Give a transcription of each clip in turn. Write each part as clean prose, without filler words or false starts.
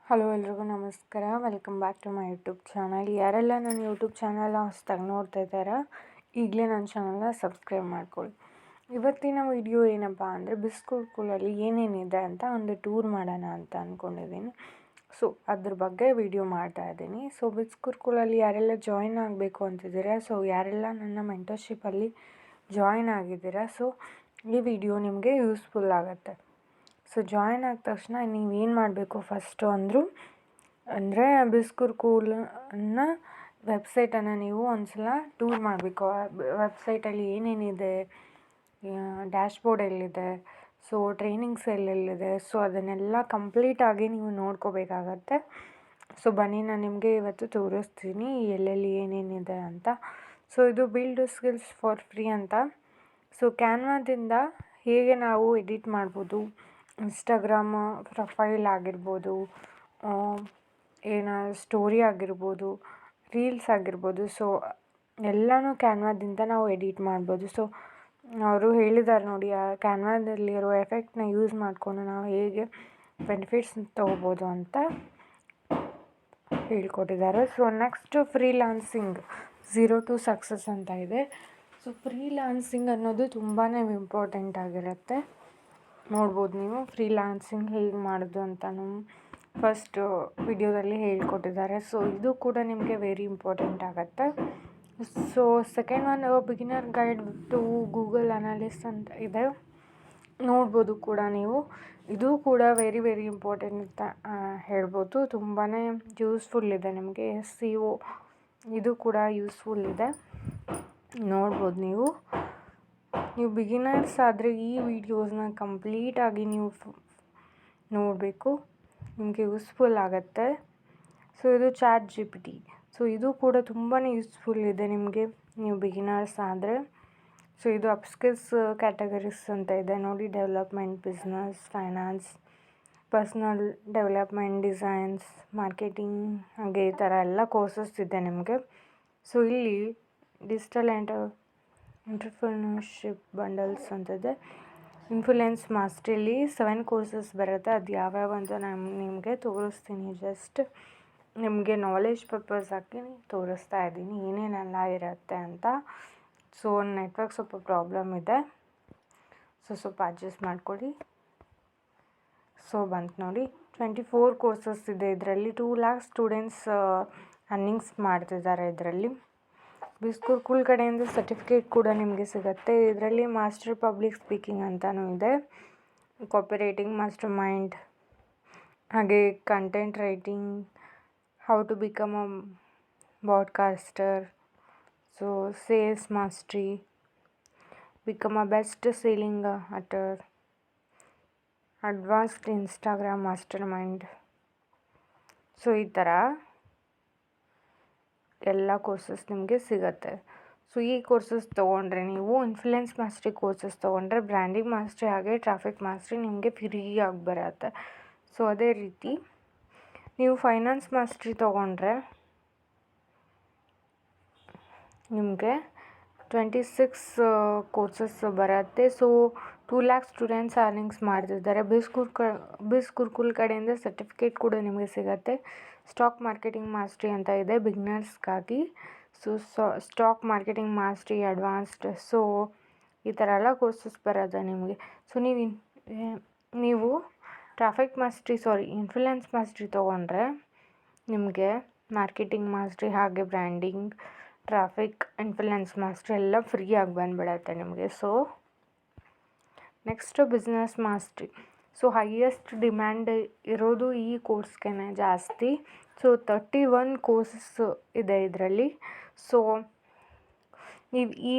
Hello ಎಲ್ರಿಗೂ ನಮಸ್ಕಾರ. Welcome back to my YouTube channel. ಯಾರೆಲ್ಲ ನನ್ನ ಯೂಟ್ಯೂಬ್ ಚಾನಲ್ನ ಹೊಸ್ದಾಗಿ ನೋಡ್ತಾ ಇದ್ದಾರಾ, ಈಗಲೇ ನನ್ನ ಚಾನಲ್ನ ಸಬ್ಸ್ಕ್ರೈಬ್ ಮಾಡ್ಕೊಳ್ಳಿ. ಇವತ್ತಿನ ವಿಡಿಯೋ ಏನಪ್ಪ ಅಂದರೆ, ಬಿಸ್ಕುರ್ಕುಲಲ್ಲಿ ಏನೇನಿದೆ ಅಂತ ಒಂದು ಟೂರ್ ಮಾಡೋಣ ಅಂತ ಅಂದ್ಕೊಂಡಿದ್ದೀನಿ. ಸೊ ಅದ್ರ ಬಗ್ಗೆ ವಿಡಿಯೋ ಮಾಡ್ತಾ ಇದ್ದೀನಿ. ಸೊ ಬಿಸ್ಕುರ್ಕುಲಲ್ಲಿ ಯಾರೆಲ್ಲ ಜಾಯಿನ್ ಆಗಬೇಕು ಅಂತಿದ್ದೀರಾ, ಸೊ ಯಾರೆಲ್ಲ ನನ್ನ ಮೆಂಟರ್ಶಿಪ್ಪಲ್ಲಿ ಜಾಯಿನ್ ಆಗಿದ್ದೀರಾ, ಸೊ ಈ ವಿಡಿಯೋ ನಿಮಗೆ ಯೂಸ್ಫುಲ್ ಆಗುತ್ತೆ. ಸೊ ಜಾಯಿನ್ ಆದ ತಕ್ಷಣ ನೀವೇನು ಮಾಡಬೇಕು ಫಸ್ಟು ಅಂದರೆ ಬಿಸ್ಕುರ್ಕುಲನ್ನ ವೆಬ್ಸೈಟನ್ನು ನೀವು ಒಂದ್ಸಲ ಟೂರ್ ಮಾಡಬೇಕು. ವೆಬ್ಸೈಟಲ್ಲಿ ಏನೇನಿದೆ, ಡ್ಯಾಶ್ಬೋರ್ಡ್ ಎಲ್ಲಿದೆ, ಸೊ ಟ್ರೈನಿಂಗ್ಸ್ ಎಲ್ಲೆಲ್ಲಿದೆ, ಸೊ ಅದನ್ನೆಲ್ಲ ಕಂಪ್ಲೀಟಾಗಿ ನೀವು ನೋಡ್ಕೋಬೇಕಾಗತ್ತೆ. ಸೊ ಬನ್ನಿ, ನಾನು ನಿಮಗೆ ಇವತ್ತು ತೋರಿಸ್ತೀನಿ ಎಲ್ಲೆಲ್ಲಿ ಏನೇನಿದೆ ಅಂತ. ಸೊ ಇದು ಬಿಲ್ಡ್ ಸ್ಕಿಲ್ಸ್ ಫಾರ್ ಫ್ರೀ ಅಂತ. ಸೊ ಕ್ಯಾನ್ವಾದಿಂದ ಹೇಗೆ ನಾವು ಎಡಿಟ್ ಮಾಡ್ಬೋದು, ಇನ್ಸ್ಟಾಗ್ರಾಮ್ ಪ್ರೊಫೈಲ್ ಆಗಿರ್ಬೋದು, ಸ್ಟೋರಿ ಆಗಿರ್ಬೋದು, ರೀಲ್ಸ್ ಆಗಿರ್ಬೋದು, ಸೊ ಎಲ್ಲನೂ ಕ್ಯಾನ್ವಾದಿಂದ ನಾವು ಎಡಿಟ್ ಮಾಡ್ಬೋದು. ಸೊ ಅವರು ಹೇಳಿದ್ದಾರೆ ನೋಡಿ, ಆ ಕ್ಯಾನ್ವಾದಲ್ಲಿರೋ ಎಫೆಕ್ಟ್ನ ಯೂಸ್ ಮಾಡಿಕೊಂಡು ನಾವು ಹೇಗೆ ಬೆನಿಫಿಟ್ಸ್ ತೊಗೋಬೋದು ಅಂತ ಹೇಳ್ಕೊಟ್ಟಿದ್ದಾರೆ. So next freelancing 0 to Success ಅಂತ ಇದೆ. ಸೊ ಫ್ರೀಲಾನ್ಸಿಂಗ್ ಅನ್ನೋದು ತುಂಬಾ ಇಂಪಾರ್ಟೆಂಟ್ ಆಗಿರುತ್ತೆ. ನೋಡ್ಬೋದು ನೀವು ಫ್ರೀಲಾನ್ಸಿಂಗ್ ಹೇಗೆ ಮಾಡೋದು ಅಂತಲೂ ಫಸ್ಟ್ ವಿಡಿಯೋದಲ್ಲಿ ಹೇಳ್ಕೊಟ್ಟಿದ್ದಾರೆ. ಸೊ ಇದು ಕೂಡ ನಿಮಗೆ ವೆರಿ ಇಂಪಾರ್ಟೆಂಟ್ ಆಗುತ್ತೆ. So second one beginner guide to Google analyst ಅಂತ ಇದೆ, ನೋಡ್ಬೋದು ಕೂಡ ನೀವು. ಇದು ಕೂಡ ವೆರಿ ವೆರಿ ಇಂಪಾರ್ಟೆಂಟ್ ಅಂತ ಹೇಳ್ಬೋದು. ತುಂಬಾ ಯೂಸ್ಫುಲ್ ಇದೆ ನಿಮಗೆ. SEO ಇದು ಕೂಡ ಯೂಸ್ಫುಲ್ ಇದೆ, ನೋಡ್ಬೋದು ನೀವು. ಬಿಗಿನರ್ಸ್ ಆದರೆ ಈ ವಿಡಿಯೋಸ್ನ ಕಂಪ್ಲೀಟಾಗಿ ನೀವು ನೋಡಬೇಕು, ನಿಮಗೆ ಯೂಸ್ಫುಲ್ ಆಗುತ್ತೆ. ಸೊ ಇದು ChatGPT. ಸೊ ಇದು ಕೂಡ ತುಂಬಾ ಯೂಸ್ಫುಲ್ ಇದೆ ನಿಮಗೆ, ನೀವು ಬಿಗಿನರ್ಸ್ ಆದರೆ. ಸೊ ಇದು ಅಪ್ಸ್ಕಿಲ್ಸ್ ಕ್ಯಾಟಗರೀಸ್ ಅಂತ ಇದೆ ನೋಡಿ, development, business, finance, personal development, designs, marketing, ಹಾಗೆ ಈ ಥರ ಎಲ್ಲ ಕೋರ್ಸಸ್ ಇದೆ ನಿಮಗೆ. ಸೊ ಇಲ್ಲಿ ಡಿಜಿಟಲ್ ಎಂಟರ್ಪ್ರಿನರ್ಶಿಪ್ ಬಂಡಲ್ಸ್ ಅಂತಿದೆ. ಇನ್ಫ್ಲುಯೆನ್ಸ್ ಮಾಸ್ಟ್ರಿಲಿ 7 ಕೋರ್ಸಸ್ ಬರುತ್ತೆ. ಅದು ಯಾವ್ಯಾವ ಅಂತ ನಾನು ನಿಮಗೆ ತೋರಿಸ್ತೀನಿ. ಜಸ್ಟ್ ನಿಮಗೆ ನಾಲೆಜ್ ಪರ್ಪಸ್ ಆಗಿ ತೋರಿಸ್ತಾ ಇದ್ದೀನಿ ಏನೇನೆಲ್ಲ ಇರುತ್ತೆ ಅಂತ. ಸೊ ನೆಟ್ವರ್ಕ್ ಸ್ವಲ್ಪ ಪ್ರಾಬ್ಲಮ್ ಇದೆ, ಸೊ ಸ್ವಲ್ಪ ಅಡ್ಜಸ್ಟ್ ಮಾಡ್ಕೊಳ್ಳಿ. ಸೊ ಬಂತು ನೋಡಿ, 24 ಕೋರ್ಸಸ್ ಇದೆ ಇದರಲ್ಲಿ. 2 lakh ಸ್ಟೂಡೆಂಟ್ಸ್ ಅರ್ನಿಂಗ್ಸ್ ಮಾಡ್ತಿದ್ದಾರೆ ಇದರಲ್ಲಿ. ಬಿಸ್ಕುರ್ಕುಲ್ ಕಡೆಯಿಂದ ಸರ್ಟಿಫಿಕೇಟ್ ಕೂಡ ನಿಮಗೆ ಸಿಗುತ್ತೆ. ಇದರಲ್ಲಿ ಮಾಸ್ಟರ್ ಪಬ್ಲಿಕ್ ಸ್ಪೀಕಿಂಗ್ ಅಂತಲೂ ಇದೆ, ಕಾಪಿ ರೈಟಿಂಗ್ ಮಾಸ್ಟರ್ ಮೈಂಡ್, ಹಾಗೆ content writing, how to become a podcaster, so sales mastery, become a best selling author, advanced Instagram mastermind. So ಈ ಥರ ಎಲ್ಲ ಕೋರ್ಸಸ್ ನಿಮಗೆ ಸಿಗುತ್ತೆ. ಸೊ ಈ ಕೋರ್ಸಸ್ ತೊಗೊಂಡ್ರೆ ನೀವು ಇನ್ಫ್ಲುಯೆನ್ಸ್ ಮಾಸ್ಟ್ರಿ ಕೋರ್ಸಸ್ ತೊಗೊಂಡ್ರೆ ಬ್ರ್ಯಾಂಡಿಂಗ್ ಮಾಸ್ಟ್ರಿ ಹಾಗೆ ಟ್ರಾಫಿಕ್ ಮಾಸ್ಟ್ರಿ ನಿಮಗೆ ಫ್ರೀಯಾಗಿ ಬರುತ್ತೆ. ಸೊ ಅದೇ ರೀತಿ ನೀವು ಫೈನಾನ್ಸ್ ಮಾಸ್ಟ್ರಿ ತೊಗೊಂಡ್ರೆ ನಿಮಗೆ 26 ಕೋರ್ಸಸ್ ಬರುತ್ತೆ. ಸೊ 2 lakh ಸ್ಟೂಡೆಂಟ್ಸ್ ಅರ್ನಿಂಗ್ಸ್ ಮಾಡ್ತಿದ್ದಾರೆ. ಬಿಸ್ಕುರ್ಕುಲ್ ಕಡೆಯಿಂದ ಸರ್ಟಿಫಿಕೇಟ್ ಕೂಡ ನಿಮಗೆ ಸಿಗುತ್ತೆ. ಸ್ಟಾಕ್ ಮಾರ್ಕೆಟಿಂಗ್ ಮಾಸ್ಟ್ರಿ ಅಂತ ಇದೆ ಬಿಗ್ನರ್ಸ್ಗಾಗಿ. So stock marketing mastery, advanced, so ಈ ಥರ ಎಲ್ಲ ಕೋರ್ಸಸ್ ಬರುತ್ತೆ ನಿಮಗೆ. ಸೊ ನೀವು ಇನ್ಫ್ಲುಯೆನ್ಸ್ ಮಾಸ್ಟ್ರಿ ತೊಗೊಂಡ್ರೆ ನಿಮಗೆ ಮಾರ್ಕೆಟಿಂಗ್ ಮಾಸ್ಟ್ರಿ ಹಾಗೆ ಬ್ರ್ಯಾಂಡಿಂಗ್, ಟ್ರಾಫಿಕ್, ಇನ್ಫ್ಲುಯೆನ್ಸ್ ಮಾಸ್ಟ್ರಿ ಎಲ್ಲ ಫ್ರೀಯಾಗಿ ಬಂದುಬಿಡತ್ತೆ ನಿಮಗೆ. So next business mastery. So highest demand ಇರೋದು ಈ ಕೋರ್ಸ್ಗೆ ಜಾಸ್ತಿ. ಸೊ 31 ಕೋರ್ಸಸ್ ಇದೆ ಇದರಲ್ಲಿ. ಸೊ ನೀವು ಈ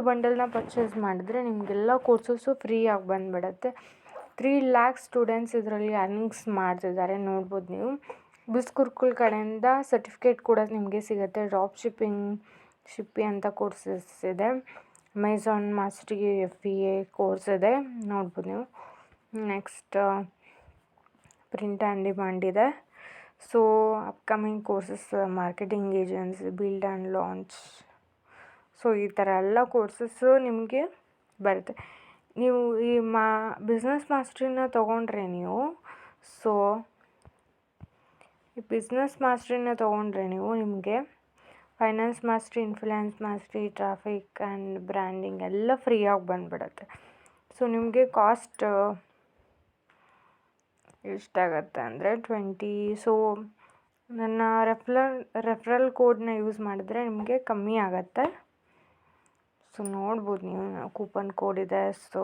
ಬಂಡಲ್ನ ಪರ್ಚೇಸ್ ಮಾಡಿದ್ರೆ ನಿಮಗೆಲ್ಲ ಕೋರ್ಸಸ್ಸು ಫ್ರೀಯಾಗಿ ಬಂದುಬಿಡತ್ತೆ. 3 lakh ಸ್ಟೂಡೆಂಟ್ಸ್ ಇದರಲ್ಲಿ ಅರ್ನಿಂಗ್ಸ್ ಮಾಡ್ತಿದ್ದಾರೆ, ನೋಡ್ಬೋದು ನೀವು. ಬಿಸ್ಕುರ್ಕುಲ್ ಕಡೆಯಿಂದ ಸರ್ಟಿಫಿಕೇಟ್ ಕೂಡ ನಿಮಗೆ ಸಿಗುತ್ತೆ. ಡ್ರಾಪ್ ಶಿಪ್ಪಿ ಅಂತ ಕೋರ್ಸಸ್ ಇದೆ. ಅಮೆಝಾನ್ ಮಾಸ್ಟ್ರಿ FBA ಕೋರ್ಸ್ ಇದೆ, ನೋಡ್ಬೋದು ನೀವು. ನೆಕ್ಸ್ಟ್ ಪ್ರಿಂಟ್ ಆ್ಯಂಡ್ ಡಿಮಾಂಡ್ ಇದೆ. So upcoming courses marketing agency, build and launch, so ಈ ಥರ ಎಲ್ಲ ಕೋರ್ಸಸ್ಸು ನಿಮಗೆ ಬರುತ್ತೆ. ನೀವು ಈ ಬಿಸ್ನೆಸ್ ಮಾಸ್ಟ್ರಿನ ತೊಗೊಂಡ್ರೆ ನೀವು, ಸೊ ಈ ಬಿಸ್ನೆಸ್ ಮಾಸ್ಟ್ರಿನ ತೊಗೊಂಡ್ರೆ ನೀವು ನಿಮಗೆ finance mastery, influence mastery, traffic and branding ಎಲ್ಲ ಫ್ರೀಯಾಗಿ ಬಂದುಬಿಡುತ್ತೆ. ಸೊ ನಿಮಗೆ ಕಾಸ್ಟ್ ಎಷ್ಟಾಗತ್ತೆ ಅಂದರೆ 20. ಸೊ ನನ್ನ ರೆಫರಲ್ ಕೋಡ್ನ ಯೂಸ್ ಮಾಡಿದ್ರೆ ನಿಮಗೆ ಕಮ್ಮಿ ಆಗುತ್ತೆ. ಸೊ ನೋಡ್ಬೋದು ನೀವು, ಕೂಪನ್ ಕೋಡ್ ಇದೆ. ಸೊ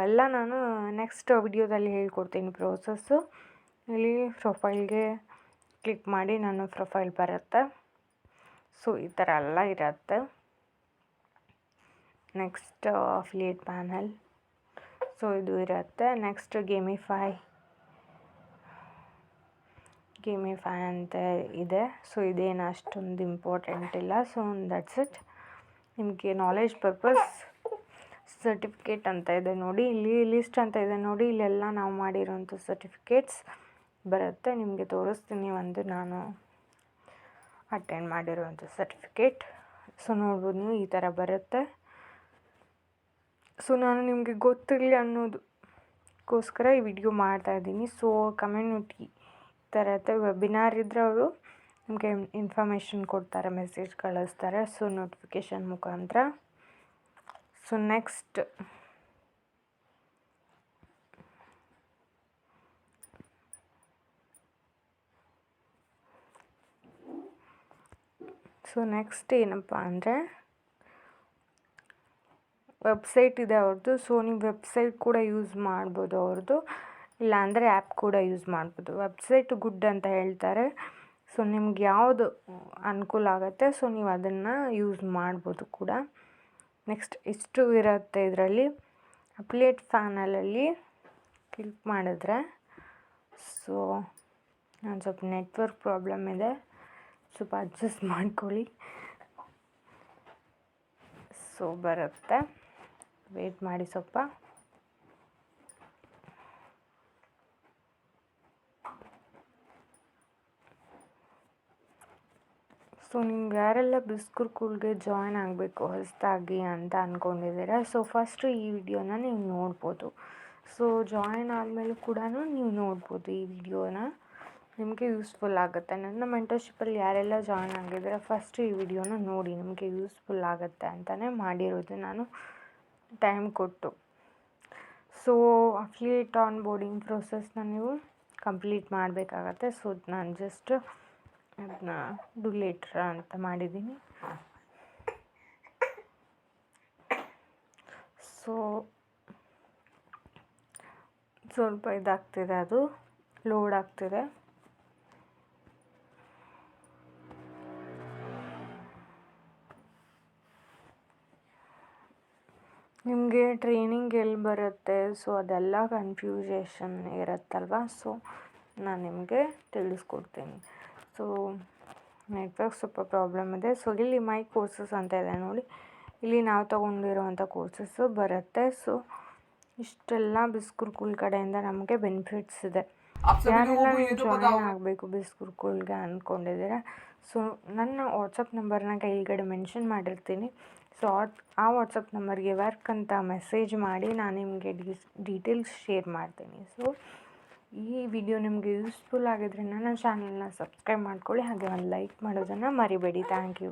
ಎಲ್ಲ ನಾನು ನೆಕ್ಸ್ಟ್ ವಿಡಿಯೋದಲ್ಲಿ ಹೇಳ್ಕೊಡ್ತೀನಿ ಪ್ರೋಸೆಸ್ಸು. ಇಲ್ಲಿ ಪ್ರೊಫೈಲ್ಗೆ ಕ್ಲಿಕ್ ಮಾಡಿ ನನ್ನ ಪ್ರೊಫೈಲ್ ಬರುತ್ತೆ. ಸೊ ಈ ಥರ ಎಲ್ಲ ಇರುತ್ತೆ. ನೆಕ್ಸ್ಟ್ ಅಫಿಲಿಯೇಟ್ ಪ್ಯಾನಲ್, ಸೊ ಇದು ಇರುತ್ತೆ. ನೆಕ್ಸ್ಟ್ ಗೇಮಿಫೈ ಅಂತ ಇದೆ. ಸೊ ಇದೇನು ಅಷ್ಟೊಂದು ಇಂಪಾರ್ಟೆಂಟ್ ಇಲ್ಲ. So that's it. ನಿಮಗೆ ನಾಲೆಜ್ ಪರ್ಪಸ್ ಸರ್ಟಿಫಿಕೇಟ್ ಅಂತ ಇದೆ ನೋಡಿ, ಇಲ್ಲಿ ಲಿಸ್ಟ್ ಅಂತ ಇದೆ ನೋಡಿ, ಇಲ್ಲೆಲ್ಲ ನಾವು ಮಾಡಿರೋಂಥ ಸರ್ಟಿಫಿಕೇಟ್ಸ್ ಬರುತ್ತೆ. ನಿಮಗೆ ತೋರಿಸ್ತೀನಿ ಒಂದು ನಾನು ಅಟೆಂಡ್ ಮಾಡಿರೋಂಥ ಸರ್ಟಿಫಿಕೇಟ್. ಸೊ ನೋಡ್ಬೋದು ನೀವು, ಈ ಥರ ಬರುತ್ತೆ. ಸೊ ನಾನು ನಿಮಗೆ ಗೊತ್ತಿರಲಿ ಅನ್ನೋದಕ್ಕೋಸ್ಕರ ಈ ವಿಡಿಯೋ ಮಾಡ್ತಾಯಿದ್ದೀನಿ. ಸೊ ಕಮ್ಯುನಿಟಿ ಈ ಥರ ಇರುತ್ತೆ. ವೆಬಿನಾರ್ ಇದ್ದರೆ ಅವರು ನಿಮಗೆ ಇನ್ಫಾರ್ಮೇಷನ್ ಕೊಡ್ತಾರೆ, ಮೆಸೇಜ್ ಕಳಿಸ್ತಾರೆ. ಸೊ ನೋಟಿಫಿಕೇಷನ್ ಮುಖಾಂತರ. ಸೊ ನೆಕ್ಸ್ಟ್ ಏನಪ್ಪ ಅಂದರೆ ವೆಬ್ಸೈಟ್ ಇದೆ ಅವ್ರದ್ದು. ಸೊ ನೀವು ವೆಬ್ಸೈಟ್ ಕೂಡ ಯೂಸ್ ಮಾಡ್ಬೋದು ಅವ್ರದ್ದು, ಇಲ್ಲಾಂದರೆ ಆ್ಯಪ್ ಕೂಡ ಯೂಸ್ ಮಾಡ್ಬೋದು. ವೆಬ್ಸೈಟ್ ಗುಡ್ ಅಂತ ಹೇಳ್ತಾರೆ. ಸೊ ನಿಮ್ಗೆ ಯಾವುದು ಅನುಕೂಲ ಆಗುತ್ತೆ ಸೊ ನೀವು ಅದನ್ನು ಯೂಸ್ ಮಾಡ್ಬೋದು ಕೂಡ. ನೆಕ್ಸ್ಟ್ ಇಷ್ಟು ಇರುತ್ತೆ ಇದರಲ್ಲಿ. ಅಫಿಲಿಯೇಟ್ ಪ್ಯಾನಲಲ್ಲಿ ಕ್ಲಿಕ್ ಮಾಡಿದ್ರೆ, ಸೊ ನಾನು ಸ್ವಲ್ಪ ನೆಟ್ವರ್ಕ್ ಪ್ರಾಬ್ಲಮ್ ಇದೆ, ಸ್ವಲ್ಪ ಅಡ್ಜಸ್ಟ್ ಮಾಡ್ಕೊಳ್ಳಿ. ಸೊ ಬರುತ್ತೆ, ವೇಟ್ ಮಾಡಿ ಸ್ವಲ್ಪ. ಸೊ ನಿಮ್ಗೆ ಯಾರೆಲ್ಲ ಬಿಸ್ಕುರ್ಕುಲ್ಗೆ ಜಾಯ್ನ್ ಆಗಬೇಕು ಹೊಸದಾಗಿ ಅಂತ ಅಂದ್ಕೊಂಡಿದ್ದೀರಾ, ಸೊ ಫಸ್ಟು ಈ ವಿಡಿಯೋನ ನೀವು ನೋಡ್ಬೋದು. ಸೊ ಜಾಯ್ನ್ ಆದಮೇಲೂ ಕೂಡ ನೀವು ನೋಡ್ಬೋದು ಈ ವಿಡಿಯೋನ, ನಿಮಗೆ ಯೂಸ್ಫುಲ್ ಆಗುತ್ತೆ. ನನ್ನ ಮೆಂಟರ್ಶಿಪ್ಪಲ್ಲಿ ಯಾರೆಲ್ಲ ಜಾಯ್ನ್ ಆಗಿದ್ದೀರಾ ಫಸ್ಟು ಈ ವಿಡಿಯೋನ ನೋಡಿ, ನಿಮಗೆ ಯೂಸ್ಫುಲ್ ಆಗುತ್ತೆ ಅಂತಲೇ ಮಾಡಿರೋದು ನಾನು ಟೈಮ್ ಕೊಟ್ಟು. ಸೊ ಅಫಿಲಿಯೇಟ್ ಆನ್ ಬೋರ್ಡಿಂಗ್ ಪ್ರೋಸೆಸ್ನ ನೀವು ಕಂಪ್ಲೀಟ್ ಮಾಡಬೇಕಾಗತ್ತೆ. ಸೊ ನಾನು ಜಸ್ಟ್ ಅದನ್ನ ಡು ಲೇಟ್ರ್ ಅಂತ ಮಾಡಿದ್ದೀನಿ. ಸೊ ಸ್ವಲ್ಪ ಇದಾಗ್ತಿದೆ, ಅದು ಲೋಡ್ ಆಗ್ತಿದೆ. ನಿಮಗೆ ಟ್ರೈನಿಂಗ್ ಎಲ್ಲಿ ಬರುತ್ತೆ ಸೊ ಅದೆಲ್ಲ ಕನ್ಫ್ಯೂಷನ್ ಇರುತ್ತಲ್ವ. ಸೊ ನಾನು ನಿಮಗೆ ತಿಳಿಸ್ಕೊಡ್ತೀನಿ. ಸೊ ನೆಟ್ವರ್ಕ್ ಸ್ವಲ್ಪ ಪ್ರಾಬ್ಲಮ್ ಇದೆ. ಸೊ ಇಲ್ಲಿ ಮೈ ಕೋರ್ಸಸ್ ಅಂತ ಇದೆ ನೋಡಿ, ಇಲ್ಲಿ ನಾವು ತೊಗೊಂಡಿರೋವಂಥ ಕೋರ್ಸಸ್ಸು ಬರುತ್ತೆ. ಸೊ ಇಷ್ಟೆಲ್ಲ ಬಿಸ್ಕುರ್ಕುಲ್ ಕಡೆಯಿಂದ ನಮಗೆ ಬೆನಿಫಿಟ್ಸ್ ಇದೆ. ಯಾರೆಲ್ಲ ನೀವು ಜಾಯ್ನ್ ಆಗಬೇಕು ಬಿಸ್ಕುರ್ಕುಲ್ಗೆ ಅಂದ್ಕೊಂಡಿದ್ದೀರಾ, ಸೊ ನನ್ನ ವಾಟ್ಸಪ್ ನಂಬರ್ನ ಕೆಳಗಡೆ ಮೆನ್ಷನ್ ಮಾಡಿರ್ತೀನಿ. ಸೊ ಆ ವಾಟ್ಸಪ್ ನಂಬರ್ಗೆ ವರ್ಕ್ ಅಂತ ಮೆಸೇಜ್ ಮಾಡಿ ನಾನು ನಿಮಗೆ ಡೀಟೇಲ್ಸ್ ಶೇರ್ ಮಾಡ್ತೀನಿ. ಸೊ ಈ ವಿಡಿಯೋ ನಿಮಗೆ ಯೂಸ್ಫುಲ್ ಆಗಿದ್ರೆ ನನ್ನ ಚಾನಲ್ನ ಸಬ್ಸ್ಕ್ರೈಬ್ ಮಾಡ್ಕೊಳ್ಳಿ, ಹಾಗೆ ಒಂದು ಲೈಕ್ ಮಾಡೋದನ್ನು ಮರಿಬೇಡಿ. Thank you.